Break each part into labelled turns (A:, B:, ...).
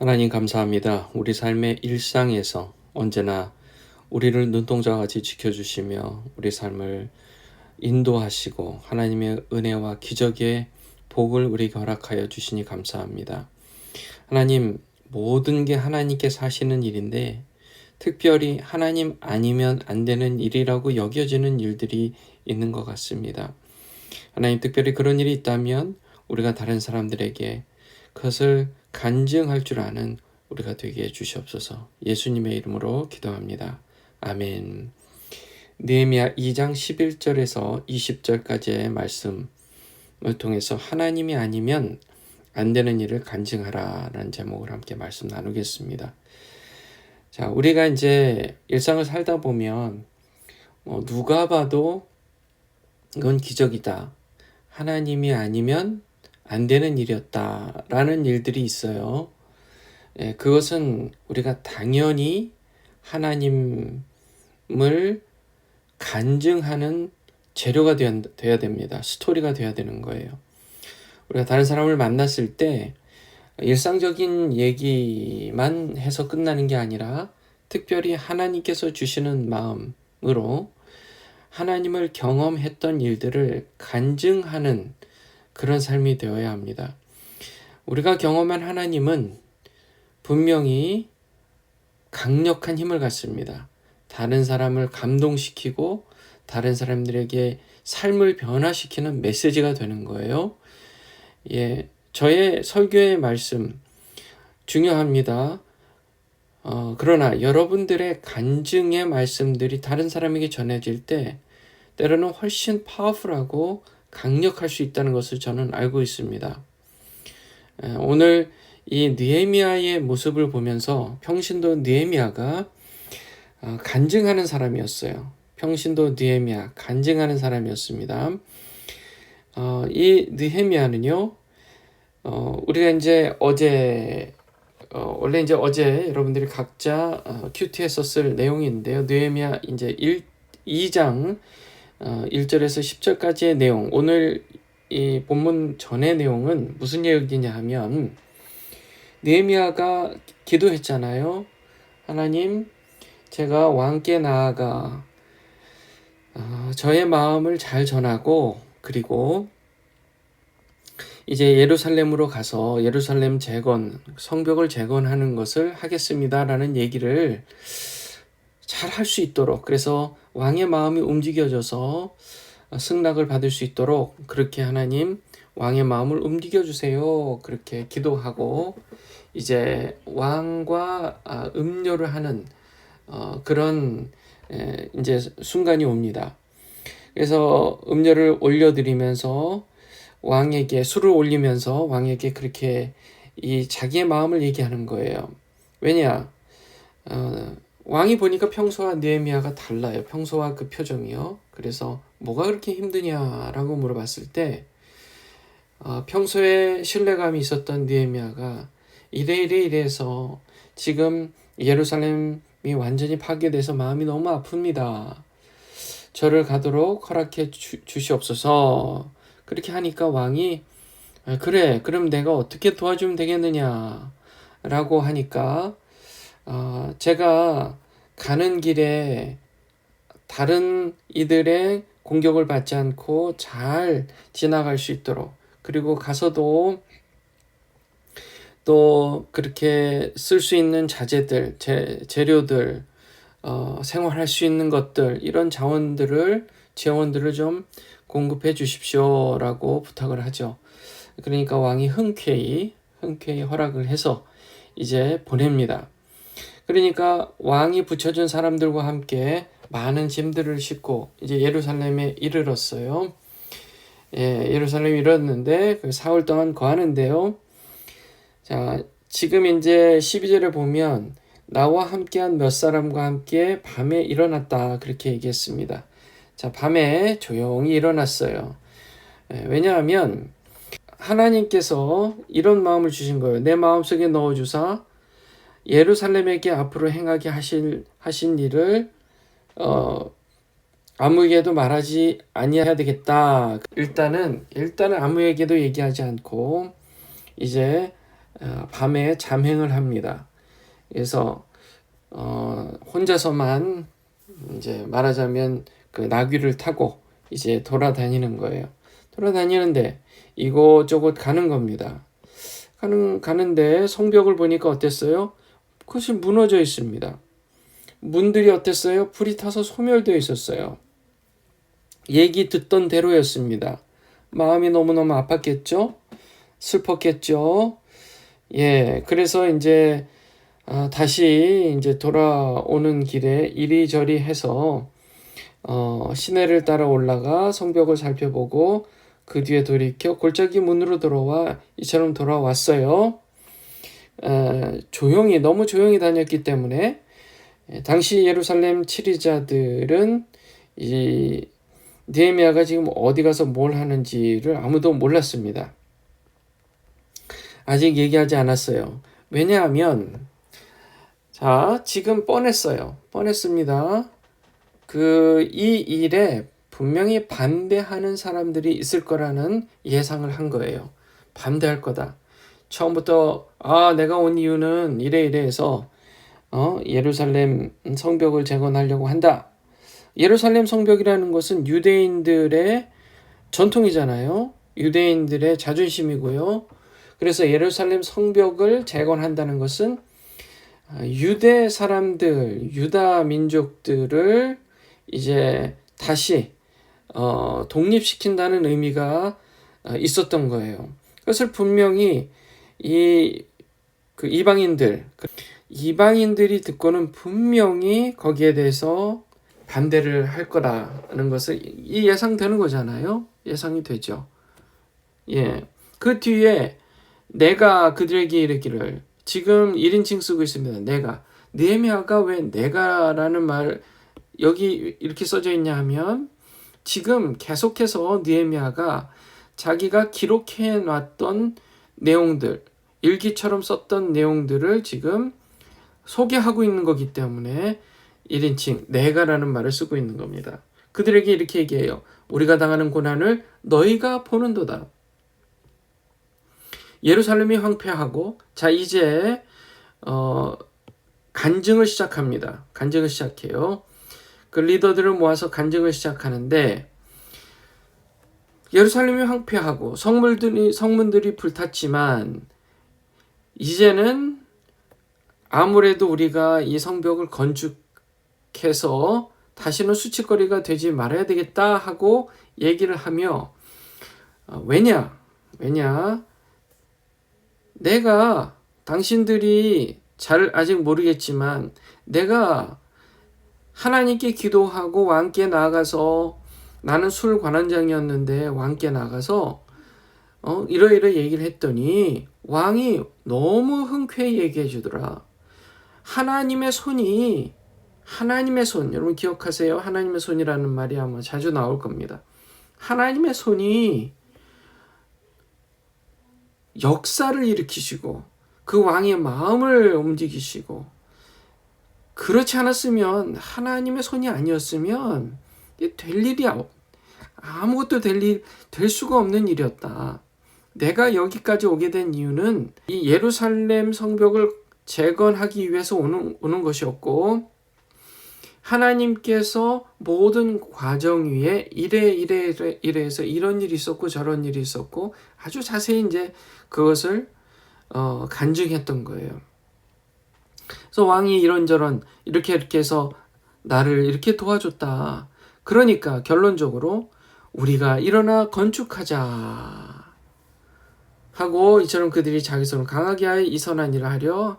A: 하나님 감사합니다. 우리 삶의 일상에서 언제나 우리를 눈동자같이 지켜주시며 우리 삶을 인도하시고 하나님의 은혜와 기적의 복을 우리에게 허락하여 주시니 감사합니다. 하나님, 모든 게 하나님께서 하시는 일인데 특별히 하나님 아니면 안 되는 일이라고 여겨지는 일들이 있는 것 같습니다. 하나님, 특별히 그런 일이 있다면 우리가 다른 사람들에게 그것을 간증할 줄 아는 우리가 되게 해주시옵소서. 예수님의 이름으로 기도합니다. 아멘. 느헤미야 2장 11절에서 20절까지의 말씀을 통해서 하나님이 아니면 안 되는 일을 간증하라 라는 제목을 함께 말씀 나누겠습니다. 자, 우리가 이제 일상을 살다 보면 누가 봐도 이건 기적이다, 하나님이 아니면 안 되는 일이었다라는 일들이 있어요. 그것은 우리가 당연히 하나님을 간증하는 재료가 돼야 됩니다. 스토리가 돼야 되는 거예요. 우리가 다른 사람을 만났을 때 일상적인 얘기만 해서 끝나는 게 아니라 특별히 하나님께서 주시는 마음으로 하나님을 경험했던 일들을 간증하는 그런 삶이 되어야 합니다. 우리가 경험한 하나님은 분명히 강력한 힘을 갖습니다. 다른 사람을 감동시키고 다른 사람들에게 삶을 변화시키는 메시지가 되는 거예요. 저의 설교의 말씀 중요합니다. 그러나 여러분들의 간증의 말씀들이 다른 사람에게 전해질 때 때로는 훨씬 파워풀하고 강력할 수 있다는 것을 저는 알고 있습니다. 오늘 이 느헤미야의 모습을 보면서 평신도 느헤미야가 간증하는 사람이었어요. 평신도 느헤미야, 간증하는 사람이었습니다. 이 느헤미야는요, 우리가 이제 원래 이제 어제 여러분들이 각자 큐티에 썼을 내용인데요. 느헤미야 이제 2장 1절에서 10절까지의 내용, 오늘 이 본문 전의 내용은 무슨 얘기냐 하면 느헤미야가 기도했잖아요. 하나님, 제가 왕께 나아가 저의 마음을 잘 전하고 그리고 이제 예루살렘으로 가서 예루살렘 재건, 성벽을 재건하는 것을 하겠습니다 라는 얘기를 잘 할 수 있도록, 그래서 왕의 마음이 움직여져서 승낙을 받을 수 있도록 그렇게 하나님 왕의 마음을 움직여 주세요, 그렇게 기도하고 이제 왕과 음료를 하는 그런 이제 순간이 옵니다. 그래서 음료를 올려드리면서 왕에게 술을 올리면서 왕에게 그렇게 이 자기의 마음을 얘기하는 거예요. 왜냐? 왕이 보니까 평소와 느헤미야가 달라요. 평소와 그 표정이요. 그래서 뭐가 그렇게 힘드냐라고 물어봤을 때 평소에 신뢰감이 있었던 느헤미야가 이래서 지금 예루살렘이 완전히 파괴돼서 마음이 너무 아픕니다. 저를 가도록 허락해 주시옵소서. 그렇게 하니까 왕이 그래, 그럼 내가 어떻게 도와주면 되겠느냐 라고 하니까 제가 가는 길에 다른 이들의 공격을 받지 않고 잘 지나갈 수 있도록, 그리고 가서도 또 그렇게 쓸 수 있는 자재들, 재료들, 생활할 수 있는 것들, 이런 재원들을 좀 공급해 주십시오라고 부탁을 하죠. 그러니까 왕이 흔쾌히 허락을 해서 이제 보냅니다. 그러니까 왕이 붙여준 사람들과 함께 많은 짐들을 싣고 이제 예루살렘에 이르렀어요. 예루살렘에 이르렀는데 그 사흘 동안 거하는데요. 자, 지금 이제 12절에 보면 나와 함께한 몇 사람과 함께 밤에 일어났다 그렇게 얘기했습니다. 자, 밤에 조용히 일어났어요. 왜냐하면 하나님께서 이런 마음을 주신 거예요. 내 마음속에 넣어주사 예루살렘에게 앞으로 행하게 하신 일을 아무에게도 말하지 아니해야 되겠다. 일단은 아무에게도 얘기하지 않고 이제 밤에 잠행을 합니다. 그래서 혼자서만 이제 말하자면 그 나귀를 타고 이제 돌아다니는 거예요. 돌아다니는데 이곳저곳 가는 겁니다. 가는데 성벽을 보니까 어땠어요? 그것이 무너져 있습니다. 문들이 어땠어요? 불이 타서 소멸되어 있었어요. 얘기 듣던 대로였습니다. 마음이 너무너무 아팠겠죠? 슬펐겠죠? 예, 그래서 이제 다시 이제 돌아오는 길에 이리저리 해서 시내를 따라 올라가 성벽을 살펴보고 그 뒤에 돌이켜 골짜기 문으로 돌아와 이처럼 돌아왔어요. 너무 조용히 다녔기 때문에 당시 예루살렘 치리자들은 이 느헤미야가 지금 어디 가서 뭘 하는지를 아무도 몰랐습니다. 아직 얘기하지 않았어요. 왜냐하면 지금 뻔했습니다. 이 일에 분명히 반대하는 사람들이 있을 거라는 예상을 한 거예요. 반대할 거다. 처음부터 내가 온 이유는 이래 해서 예루살렘 성벽을 재건하려고 한다. 예루살렘 성벽이라는 것은 유대인들의 전통이잖아요. 유대인들의 자존심이고요. 그래서 예루살렘 성벽을 재건한다는 것은 유대 사람들, 유다 민족들을 이제 다시 독립시킨다는 의미가 있었던 거예요. 그것을 분명히 이방인들이 듣고는 분명히 거기에 대해서 반대를 할 거라는 것을 예상되는 거잖아요. 예상이 되죠. 예. 그 뒤에 내가 그들에게 이르기를, 지금 1인칭 쓰고 있습니다. 느헤미야가 왜 내가라는 말 여기 이렇게 써져 있냐 하면, 지금 계속해서 느헤미야가 자기가 기록해 놨던 내용들, 일기처럼 썼던 내용들을 지금 소개하고 있는 거기 때문에 1인칭 내가라는 말을 쓰고 있는 겁니다. 그들에게 이렇게 얘기해요. 우리가 당하는 고난을 너희가 보는도다. 예루살렘이 황폐하고, 이제 간증을 시작합니다. 간증을 시작해요. 그 리더들을 모아서 간증을 시작하는데, 예루살렘이 황폐하고 성문들이 불탔지만 이제는 아무래도 우리가 이 성벽을 건축해서 다시는 수치거리가 되지 말아야 되겠다 하고 얘기를 하며, 왜냐? 내가, 당신들이 잘 아직 모르겠지만 내가 하나님께 기도하고 왕께 나아가서, 나는 술 관원장이었는데 왕께 나가서 이러이러 얘기를 했더니 왕이 너무 흔쾌히 얘기해 주더라. 하나님의 손, 여러분 기억하세요? 하나님의 손이라는 말이 아마 자주 나올 겁니다. 하나님의 손이 역사를 일으키시고 그 왕의 마음을 움직이시고, 그렇지 않았으면, 하나님의 손이 아니었으면 될 일이 아무것도 될 수가 없는 일이었다. 내가 여기까지 오게 된 이유는 이 예루살렘 성벽을 재건하기 위해서 오는 것이었고, 하나님께서 모든 과정 위에 이래서 이런 일이 있었고 저런 일이 있었고 아주 자세히 이제 그것을 간증했던 거예요. 그래서 왕이 이런저런 이렇게 해서 나를 이렇게 도와줬다. 그러니까 결론적으로 우리가 일어나 건축하자 하고, 이처럼 그들이 자기 손을 강하게 하여 이 선한 일을 하려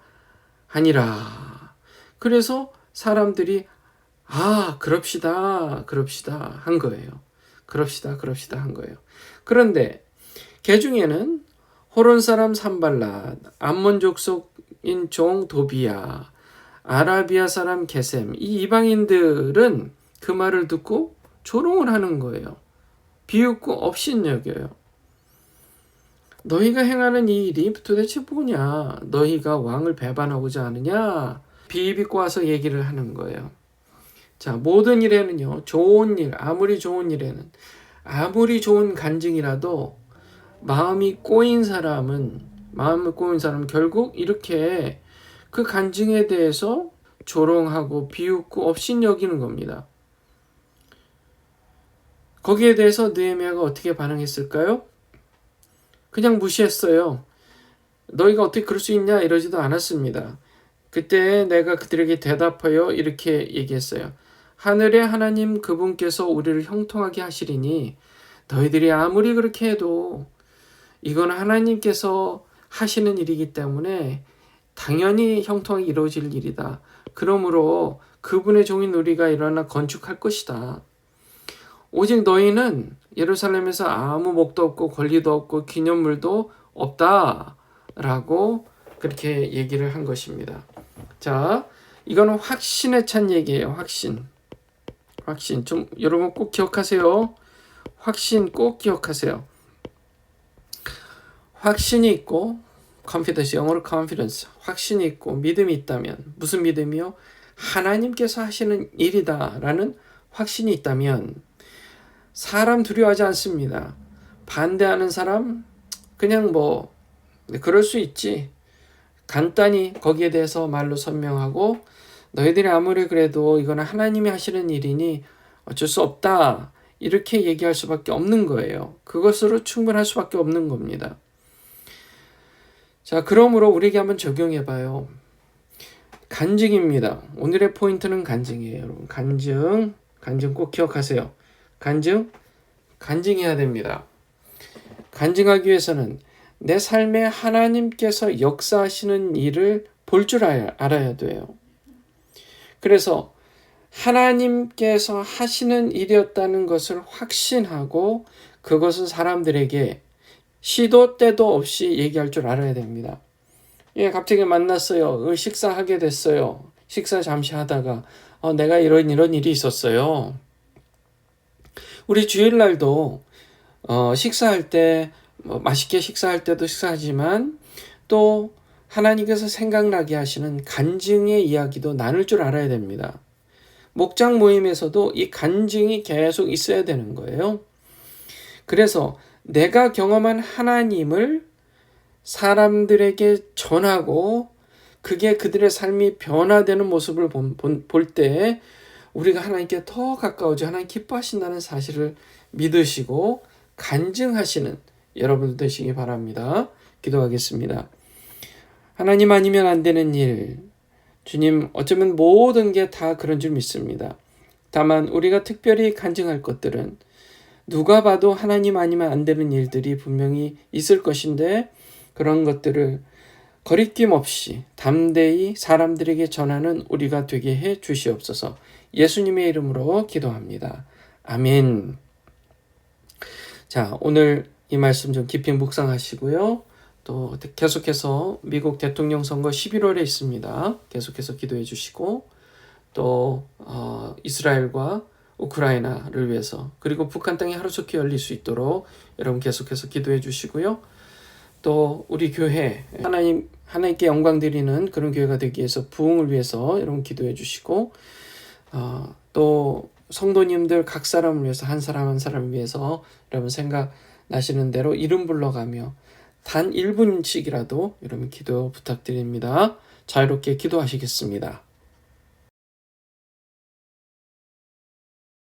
A: 하니라. 그래서 사람들이 그럽시다 한 거예요. 그럽시다 한 거예요. 그런데 그 중에는 호론 사람 산발랏, 암몬 족속인 종 도비야, 아라비아 사람 게셈, 이 이방인들은 그 말을 듣고 조롱을 하는 거예요. 비웃고 업신여겨요. 너희가 행하는 이 일이 도대체 뭐냐? 너희가 왕을 배반하고자 하느냐? 비비고 와서 얘기를 하는 거예요. 모든 일에는요, 좋은 일, 아무리 좋은 일에는, 아무리 좋은 간증이라도 마음이 꼬인 사람은 마음을 꼬인 사람은 결국 이렇게 그 간증에 대해서 조롱하고 비웃고 업신여기는 겁니다. 거기에 대해서 느헤미야가 어떻게 반응했을까요? 그냥 무시했어요. 너희가 어떻게 그럴 수 있냐 이러지도 않았습니다. 그때 내가 그들에게 대답하여 이렇게 얘기했어요. 하늘의 하나님 그분께서 우리를 형통하게 하시리니 너희들이 아무리 그렇게 해도 이건 하나님께서 하시는 일이기 때문에 당연히 형통하게 이루어질 일이다. 그러므로 그분의 종인 우리가 일어나 건축할 것이다. 오직 너희는 예루살렘에서 아무 목도 없고 권리도 없고 기념물도 없다. 라고 그렇게 얘기를 한 것입니다. 자, 이거는 확신에 찬 얘기예요. 확신. 좀 여러분 꼭 기억하세요. 확신 꼭 기억하세요. 확신이 있고 confidence, 영어로 confidence, 확신이 있고 믿음이 있다면 무슨 믿음이요? 하나님께서 하시는 일이다 라는 확신이 있다면 사람 두려워하지 않습니다. 반대하는 사람 그냥 그럴 수 있지. 간단히 거기에 대해서 말로 설명하고 너희들이 아무리 그래도 이거는 하나님이 하시는 일이니 어쩔 수 없다. 이렇게 얘기할 수밖에 없는 거예요. 그것으로 충분할 수밖에 없는 겁니다. 자, 그러므로 우리에게 한번 적용해 봐요. 간증입니다. 오늘의 포인트는 간증이에요. 여러분, 간증 꼭 기억하세요. 간증해야 됩니다. 간증하기 위해서는 내 삶에 하나님께서 역사하시는 일을 볼 줄 알아야 돼요. 그래서 하나님께서 하시는 일이었다는 것을 확신하고 그것은 사람들에게 시도 때도 없이 얘기할 줄 알아야 됩니다. 예, 갑자기 만났어요. 식사하게 됐어요. 식사 잠시 하다가 내가 이런 일이 있었어요. 우리 주일날도 식사할 때 맛있게 식사할 때도 식사하지만 또 하나님께서 생각나게 하시는 간증의 이야기도 나눌 줄 알아야 됩니다. 목장 모임에서도 이 간증이 계속 있어야 되는 거예요. 그래서 내가 경험한 하나님을 사람들에게 전하고 그게 그들의 삶이 변화되는 모습을 볼 때 우리가 하나님께 더 가까워져 하나님 기뻐하신다는 사실을 믿으시고 간증하시는 여러분들 되시기 바랍니다. 기도하겠습니다. 하나님 아니면 안 되는 일, 주님 어쩌면 모든 게 다 그런 줄 믿습니다. 다만 우리가 특별히 간증할 것들은 누가 봐도 하나님 아니면 안 되는 일들이 분명히 있을 것인데 그런 것들을 거리낌 없이 담대히 사람들에게 전하는 우리가 되게 해 주시옵소서. 예수님의 이름으로 기도합니다. 아멘. 자, 오늘 이 말씀 좀 깊이 묵상하시고요. 또 계속해서 미국 대통령 선거 11월에 있습니다. 계속해서 기도해 주시고 또 이스라엘과 우크라이나를 위해서 그리고 북한 땅이 하루속히 열릴 수 있도록 여러분 계속해서 기도해 주시고요. 또 우리 교회 하나님께 영광 드리는 그런 교회가 되기 위해서 부흥을 위해서 여러분 기도해 주시고 또 성도님들 각 사람을 위해서 한 사람 한 사람을 위해서 여러분 생각나시는 대로 이름 불러가며 단 1분씩이라도 여러분 기도 부탁드립니다. 자유롭게 기도하시겠습니다.